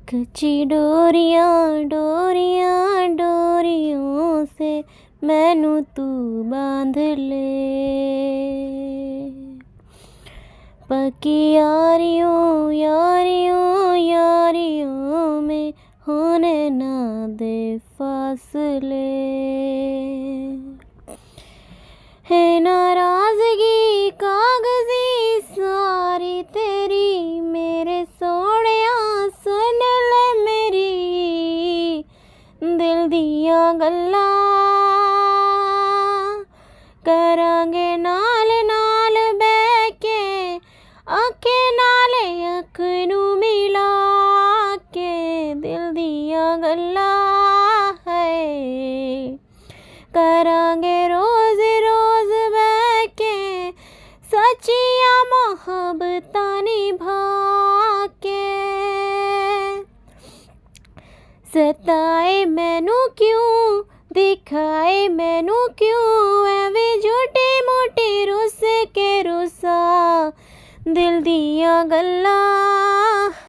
कच्ची डोरियां डोरियां डोरियों से मैनू तू बांध ले, पक्की यारियों यारियों यारियों में होने ना दे फासले। है नाराज़गी कागज़ी सारी तेरी मेरे सोहणिया, सुन ले मेरी दिल दियां गल्लां, करांगे नाल नाल बैठ के आखे नाले अख नू मिला के, दिल दियां गल्लां है करांगे रोज़ रोज़ बैठ के, सच्चियां मोहब्बतां निभा के। सताए मैनू क्यों दिखाए मैनू क्यों, एवें झूठी मूठी रुस के रुसा दिल दियां गल्लां।